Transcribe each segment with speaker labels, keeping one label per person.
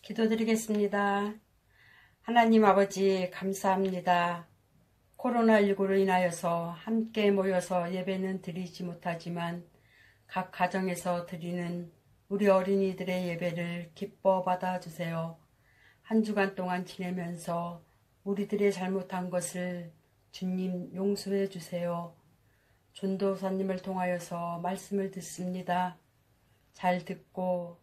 Speaker 1: 기도드리겠습니다. 하나님 아버지 감사합니다. 코로나19로 인하여서 함께 모여서 예배는 드리지 못하지만 각 가정에서 드리는 우리 어린이들의 예배를 기뻐 받아주세요. 한 주간 동안 지내면서 우리들의 잘못한 것을 주님 용서해 주세요. 전도사님을 통하여서 말씀을 듣습니다. 잘 듣고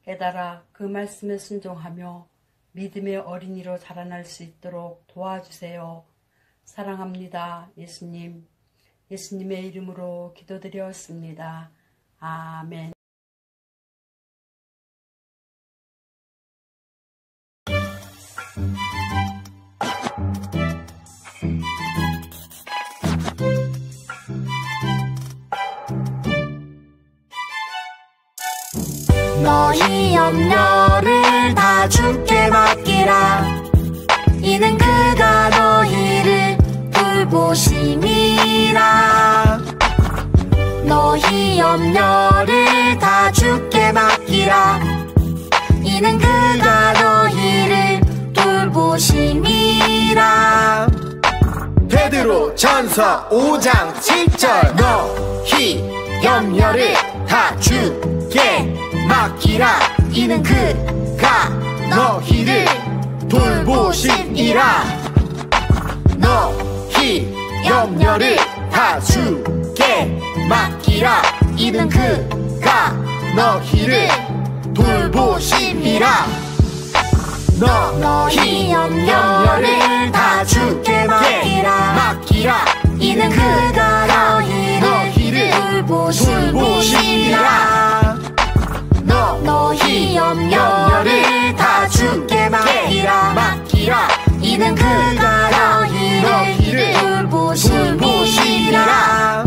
Speaker 1: 깨달아 그 말씀에 순종하며 믿음의 어린이로 자라날 수 있도록 도와주세요. 사랑합니다. 예수님. 예수님의 이름으로 기도드렸습니다. 아멘.
Speaker 2: 너희 염려를 다 주께 맡기라. 이는 그가 너희를 돌보심이라. 너희 염려를 다 주께 맡기라. 이는 그가 너희를 돌보심이라.
Speaker 3: 베드로 전서 5장 7절 너희 염려를 다 주께 맡기라. 이는 그가 너희를 돌보심이라. 너희 염려를 다 주께 맡기라. 이는 그가 너희를 돌보심이라. 너희 염려를 다 주께 맡기라. 이는 그가 너희를 돌보심이라. 너희 염려를 다 주께 맡기라. 이는 그가 너희를 돌보심이라.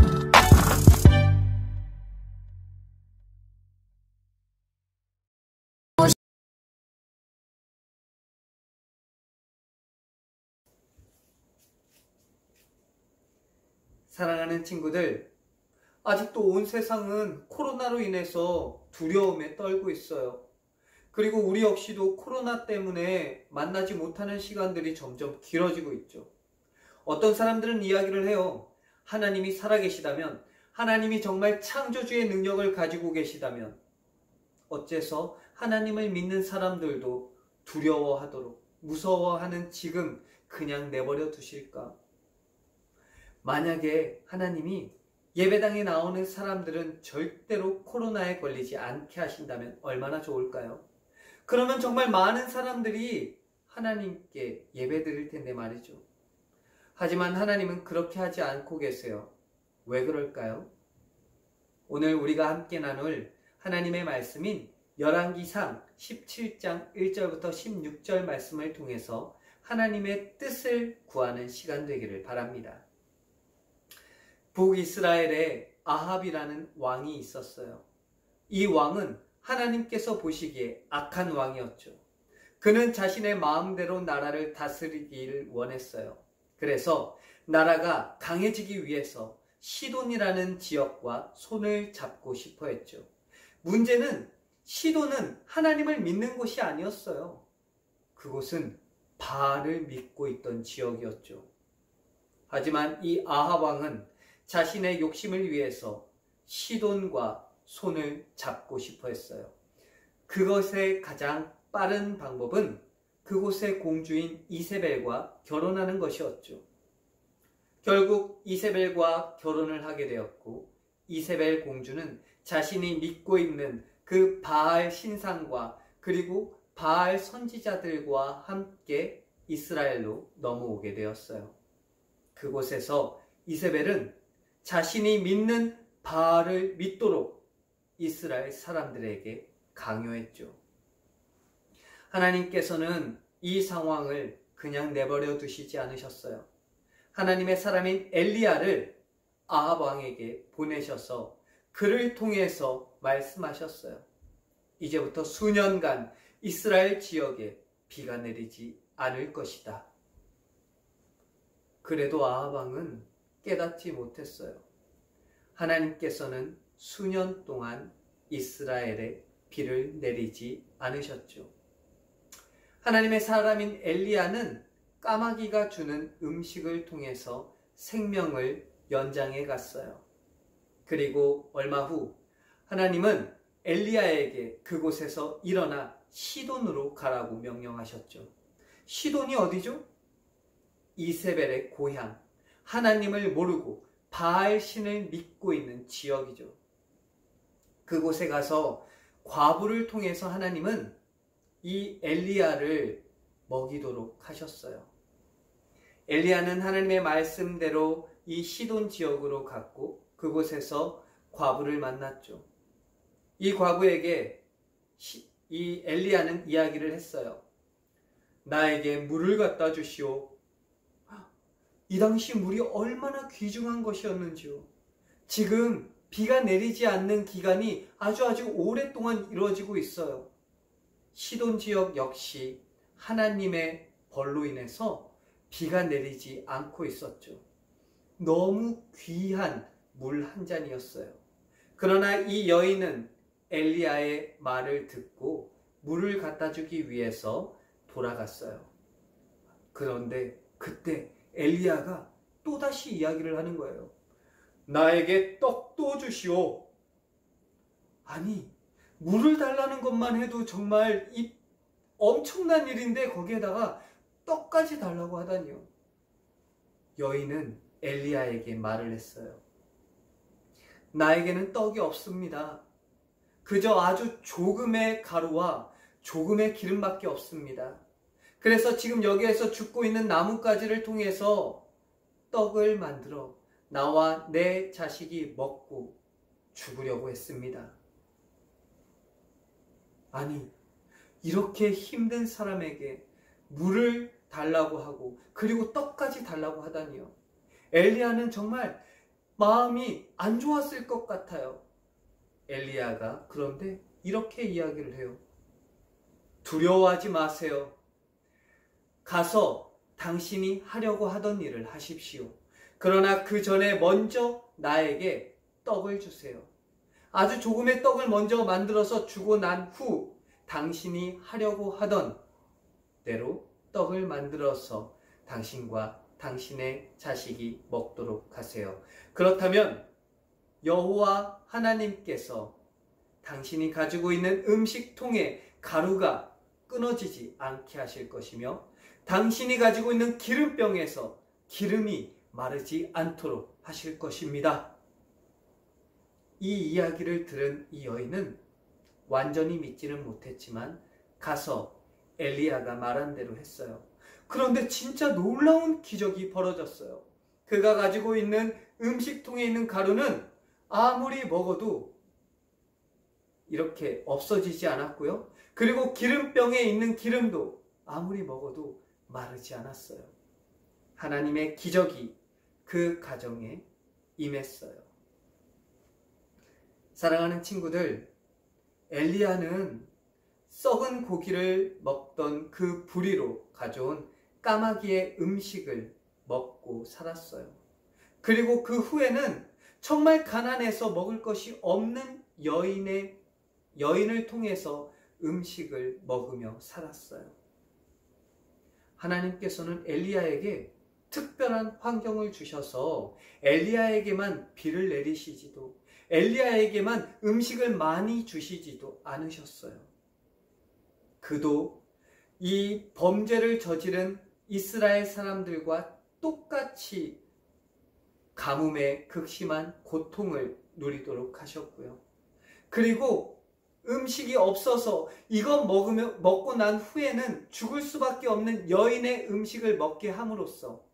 Speaker 4: 사랑하는 친구들, 아직도 온 세상은 코로나로 인해서 두려움에 떨고 있어요. 그리고 우리 역시도 코로나 때문에 만나지 못하는 시간들이 점점 길어지고 있죠. 어떤 사람들은 이야기를 해요. 하나님이 살아계시다면, 하나님이 정말 창조주의 능력을 가지고 계시다면 어째서 하나님을 믿는 사람들도 두려워하도록, 무서워하는 지금 그냥 내버려 두실까? 만약에 하나님이 예배당에 나오는 사람들은 절대로 코로나에 걸리지 않게 하신다면 얼마나 좋을까요? 그러면 정말 많은 사람들이 하나님께 예배 드릴 텐데 말이죠. 하지만 하나님은 그렇게 하지 않고 계세요. 왜 그럴까요? 오늘 우리가 함께 나눌 하나님의 말씀인 열왕기상 17장 1절부터 16절 말씀을 통해서 하나님의 뜻을 구하는 시간 되기를 바랍니다. 북이스라엘에 아합이라는 왕이 있었어요. 이 왕은 하나님께서 보시기에 악한 왕이었죠. 그는 자신의 마음대로 나라를 다스리기를 원했어요. 그래서 나라가 강해지기 위해서 시돈이라는 지역과 손을 잡고 싶어 했죠. 문제는 시돈은 하나님을 믿는 곳이 아니었어요. 그곳은 바알을 믿고 있던 지역이었죠. 하지만 이 아합 왕은 자신의 욕심을 위해서 시돈과 손을 잡고 싶어 했어요. 그것의 가장 빠른 방법은 그곳의 공주인 이세벨과 결혼하는 것이었죠. 결국 이세벨과 결혼을 하게 되었고, 이세벨 공주는 자신이 믿고 있는 그 바알 신상과 그리고 바알 선지자들과 함께 이스라엘로 넘어오게 되었어요. 그곳에서 이세벨은 자신이 믿는 바알을 믿도록 이스라엘 사람들에게 강요했죠. 하나님께서는 이 상황을 그냥 내버려 두시지 않으셨어요. 하나님의 사람인 엘리야를 아합 왕에게 보내셔서 그를 통해서 말씀하셨어요. 이제부터 수년간 이스라엘 지역에 비가 내리지 않을 것이다. 그래도 아합 왕은 깨닫지 못했어요. 하나님께서는 수년 동안 이스라엘에 비를 내리지 않으셨죠. 하나님의 사람인 엘리야는 까마귀가 주는 음식을 통해서 생명을 연장해 갔어요. 그리고 얼마 후 하나님은 엘리야에게 그곳에서 일어나 시돈으로 가라고 명령하셨죠. 시돈이 어디죠? 이세벨의 고향, 하나님을 모르고 바알 신을 믿고 있는 지역이죠. 그곳에 가서 과부를 통해서 하나님은 이 엘리야를 먹이도록 하셨어요. 엘리야는 하나님의 말씀대로 이 시돈 지역으로 갔고 그곳에서 과부를 만났죠. 이 과부에게 이 엘리야는 이야기를 했어요. 나에게 물을 갖다 주시오. 이 당시 물이 얼마나 귀중한 것이었는지요. 지금 비가 내리지 않는 기간이 아주 오랫동안 이루어지고 있어요. 시돈 지역 역시 하나님의 벌로 인해서 비가 내리지 않고 있었죠. 너무 귀한 물 한 잔이었어요. 그러나 이 여인은 엘리야의 말을 듣고 물을 갖다 주기 위해서 돌아갔어요. 그런데 그때 엘리야가 또다시 이야기를 하는 거예요. 나에게 떡도 주시오. 아니, 물을 달라는 것만 해도 정말 이 엄청난 일인데 거기에다가 떡까지 달라고 하다니요. 여인은 엘리야에게 말을 했어요. 나에게는 떡이 없습니다. 그저 아주 조금의 가루와 조금의 기름밖에 없습니다. 그래서 지금 여기에서 죽고 있는 나뭇가지를 통해서 떡을 만들어 나와 내 자식이 먹고 죽으려고 했습니다. 아니, 이렇게 힘든 사람에게 물을 달라고 하고 그리고 떡까지 달라고 하다니요. 엘리야는 정말 마음이 안 좋았을 것 같아요. 엘리야가 그런데 이렇게 이야기를 해요. 두려워하지 마세요. 가서 당신이 하려고 하던 일을 하십시오. 그러나 그 전에 먼저 나에게 떡을 주세요. 아주 조금의 떡을 먼저 만들어서 주고 난 후 당신이 하려고 하던 대로 떡을 만들어서 당신과 당신의 자식이 먹도록 하세요. 그렇다면 여호와 하나님께서 당신이 가지고 있는 음식통에 가루가 끊어지지 않게 하실 것이며 당신이 가지고 있는 기름병에서 기름이 마르지 않도록 하실 것입니다. 이 이야기를 들은 이 여인은 완전히 믿지는 못했지만 가서 엘리야가 말한 대로 했어요. 그런데 진짜 놀라운 기적이 벌어졌어요. 그가 가지고 있는 음식통에 있는 가루는 아무리 먹어도 이렇게 없어지지 않았고요. 그리고 기름병에 있는 기름도 아무리 먹어도 마르지 않았어요. 하나님의 기적이 그 가정에 임했어요. 사랑하는 친구들, 엘리야는 썩은 고기를 먹던 그 부리로 가져온 까마귀의 음식을 먹고 살았어요. 그리고 그 후에는 정말 가난해서 먹을 것이 없는 여인을 통해서 음식을 먹으며 살았어요. 하나님께서는 엘리야에게 특별한 환경을 주셔서 엘리야에게만 비를 내리시지도 엘리야에게만 음식을 많이 주시지도 않으셨어요. 그도 이 범죄를 저지른 이스라엘 사람들과 똑같이 가뭄의 극심한 고통을 누리도록 하셨고요. 그리고 음식이 없어서 이것 먹고 난 후에는 죽을 수밖에 없는 여인의 음식을 먹게 함으로써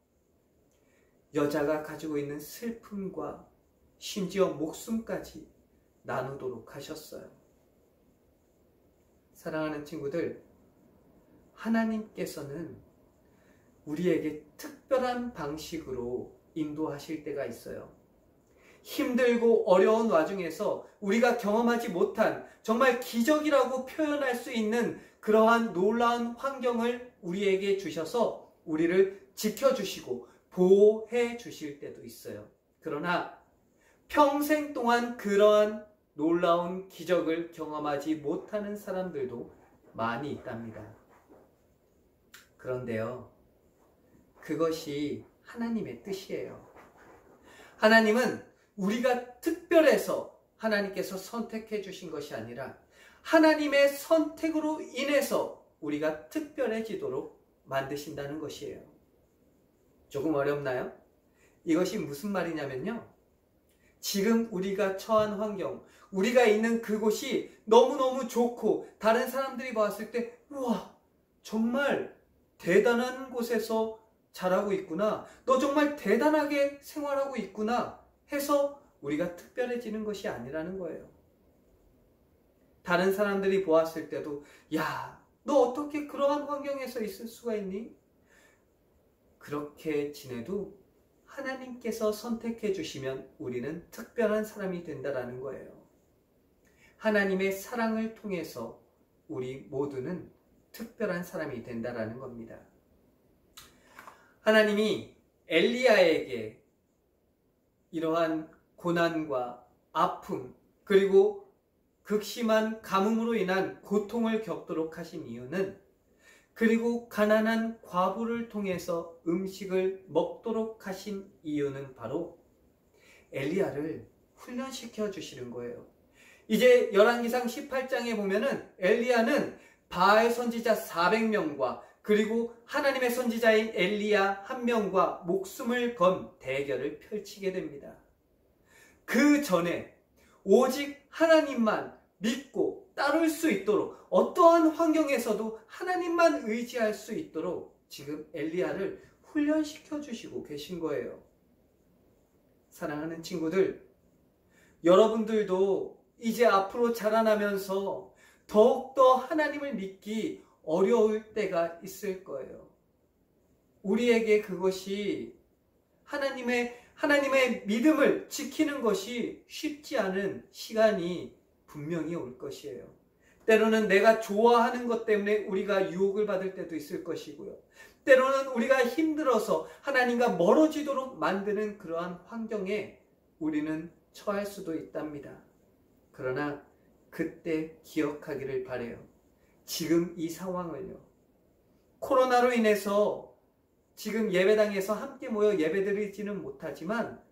Speaker 4: 여자가 가지고 있는 슬픔과 심지어 목숨까지 나누도록 하셨어요. 사랑하는 친구들, 하나님께서는 우리에게 특별한 방식으로 인도하실 때가 있어요. 힘들고 어려운 와중에서 우리가 경험하지 못한 정말 기적이라고 표현할 수 있는 그러한 놀라운 환경을 우리에게 주셔서 우리를 지켜주시고 보호해 주실 때도 있어요. 그러나 평생 동안 그러한 놀라운 기적을 경험하지 못하는 사람들도 많이 있답니다. 그런데요, 그것이 하나님의 뜻이에요. 하나님은 우리가 특별해서 하나님께서 선택해 주신 것이 아니라 하나님의 선택으로 인해서 우리가 특별해지도록 만드신다는 것이에요. 조금 어렵나요? 이것이 무슨 말이냐면요, 지금 우리가 처한 환경, 우리가 있는 그곳이 너무너무 좋고 다른 사람들이 봤을 때 우와, 정말 대단한 곳에서 자라고 있구나, 너 정말 대단하게 생활하고 있구나 해서 우리가 특별해지는 것이 아니라는 거예요. 다른 사람들이 보았을 때도 야, 너 어떻게 그러한 환경에서 있을 수가 있니? 그렇게 지내도 하나님께서 선택해 주시면 우리는 특별한 사람이 된다라는 거예요. 하나님의 사랑을 통해서 우리 모두는 특별한 사람이 된다라는 겁니다. 하나님이 엘리야에게 이러한 고난과 아픔, 그리고 극심한 가뭄으로 인한 고통을 겪도록 하신 이유는, 그리고 가난한 과부를 통해서 음식을 먹도록 하신 이유는 바로 엘리야를 훈련시켜 주시는 거예요. 이제 열왕기상 18장에 보면은 엘리야는 바알 선지자 400명과 그리고 하나님의 선지자인 엘리야 1명과 목숨을 건 대결을 펼치게 됩니다. 그 전에 오직 하나님만 믿고 따를 수 있도록, 어떠한 환경에서도 하나님만 의지할 수 있도록 지금 엘리야를 훈련시켜 주시고 계신 거예요. 사랑하는 친구들, 여러분들도 이제 앞으로 자라나면서 더욱더 하나님을 믿기 어려울 때가 있을 거예요. 우리에게 그것이 하나님의 믿음을 지키는 것이 쉽지 않은 시간이 분명히 올 것이에요. 때로는 내가 좋아하는 것 때문에 우리가 유혹을 받을 때도 있을 것이고요. 때로는 우리가 힘들어서 하나님과 멀어지도록 만드는 그러한 환경에 우리는 처할 수도 있답니다. 그러나 그때 기억하기를 바라요. 지금 이 상황을요, 코로나로 인해서 지금 예배당에서 함께 모여 예배드리지는 못하지만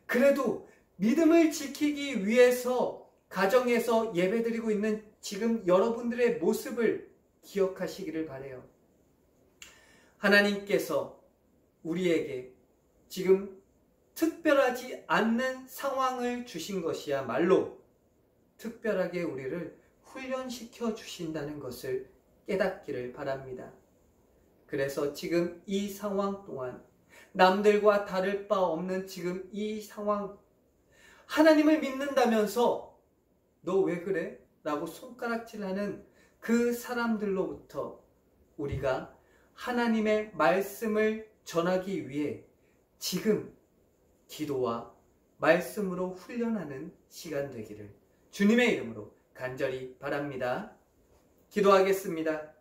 Speaker 4: 그래도 믿음을 지키기 위해서 가정에서 예배드리고 있는 지금 여러분들의 모습을 기억하시기를 바라요. 하나님께서 우리에게 지금 특별하지 않는 상황을 주신 것이야말로 특별하게 우리를 훈련시켜 주신다는 것을 깨닫기를 바랍니다. 그래서 지금 이 상황 동안 남들과 다를 바 없는 지금 이 상황, 하나님을 믿는다면서 너 왜 그래? 라고 손가락질하는 그 사람들로부터 우리가 하나님의 말씀을 전하기 위해 지금 기도와 말씀으로 훈련하는 시간 되기를 주님의 이름으로 간절히 바랍니다. 기도하겠습니다.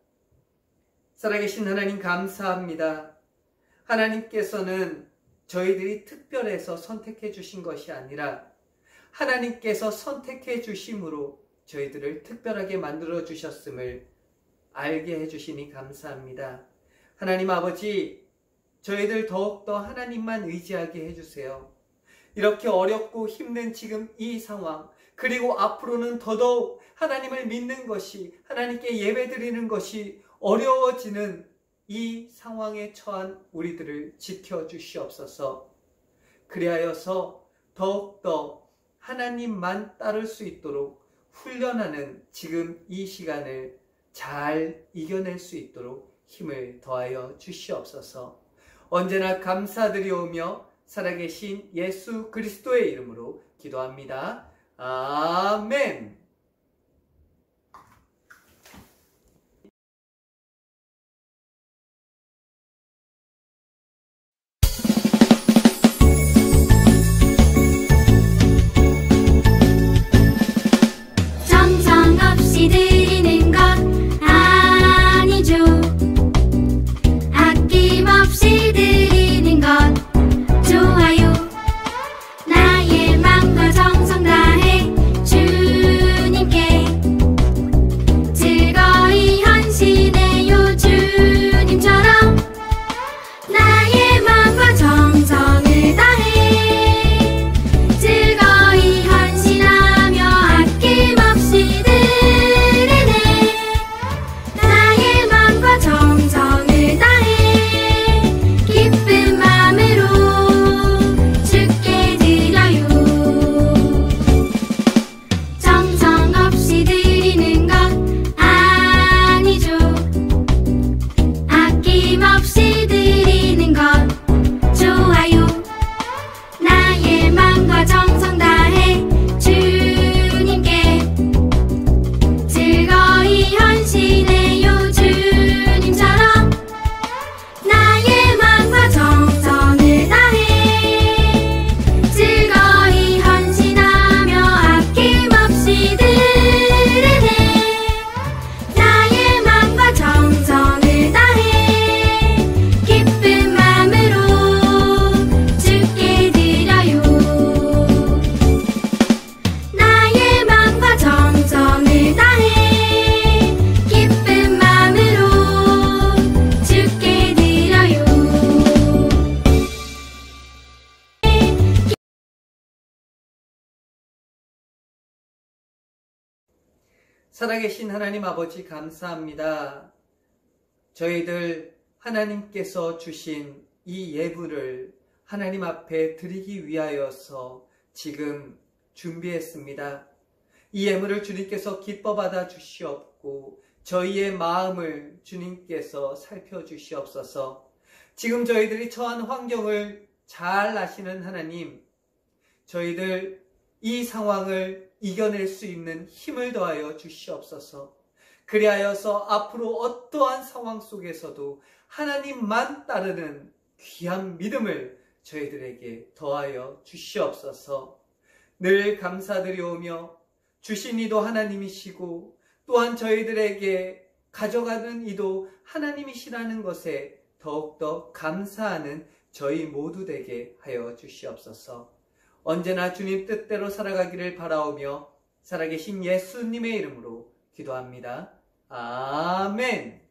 Speaker 4: 살아계신 하나님, 감사합니다. 하나님께서는 저희들이 특별해서 선택해 주신 것이 아니라 하나님께서 선택해 주심으로 저희들을 특별하게 만들어 주셨음을 알게 해주시니 감사합니다. 하나님 아버지, 저희들 더욱더 하나님만 의지하게 해주세요. 이렇게 어렵고 힘든 지금 이 상황, 그리고 앞으로는 더더욱 하나님을 믿는 것이, 하나님께 예배드리는 것이 어려워지는 이 상황에 처한 우리들을 지켜주시옵소서. 그리하여서 더욱더 하나님만 따를 수 있도록 훈련하는 지금 이 시간을 잘 이겨낼 수 있도록 힘을 더하여 주시옵소서. 언제나 감사드리오며 살아계신 예수 그리스도의 이름으로 기도합니다. 아멘.
Speaker 3: 정성없이 드리는 것 아니죠. 아낌없이 드리는 것 좋아요. 나의 마음과 정성 다해 주님
Speaker 4: 살아계신 하나님 아버지 감사합니다. 저희들 하나님께서 주신 이 예물을 하나님 앞에 드리기 위하여서 지금 준비했습니다. 이 예물을 주님께서 기뻐 받아 주시옵고 저희의 마음을 주님께서 살펴주시옵소서. 지금 저희들이 처한 환경을 잘 아시는 하나님, 저희들 이 상황을 이겨낼 수 있는 힘을 더하여 주시옵소서. 그리하여서 앞으로 어떠한 상황 속에서도 하나님만 따르는 귀한 믿음을 저희들에게 더하여 주시옵소서. 늘 감사드리오며 주신 이도 하나님이시고 또한 저희들에게 가져가는 이도 하나님이시라는 것에 더욱더 감사하는 저희 모두 되게 하여 주시옵소서. 언제나 주님 뜻대로 살아가기를 바라오며 살아계신 예수님의 이름으로 기도합니다. 아멘.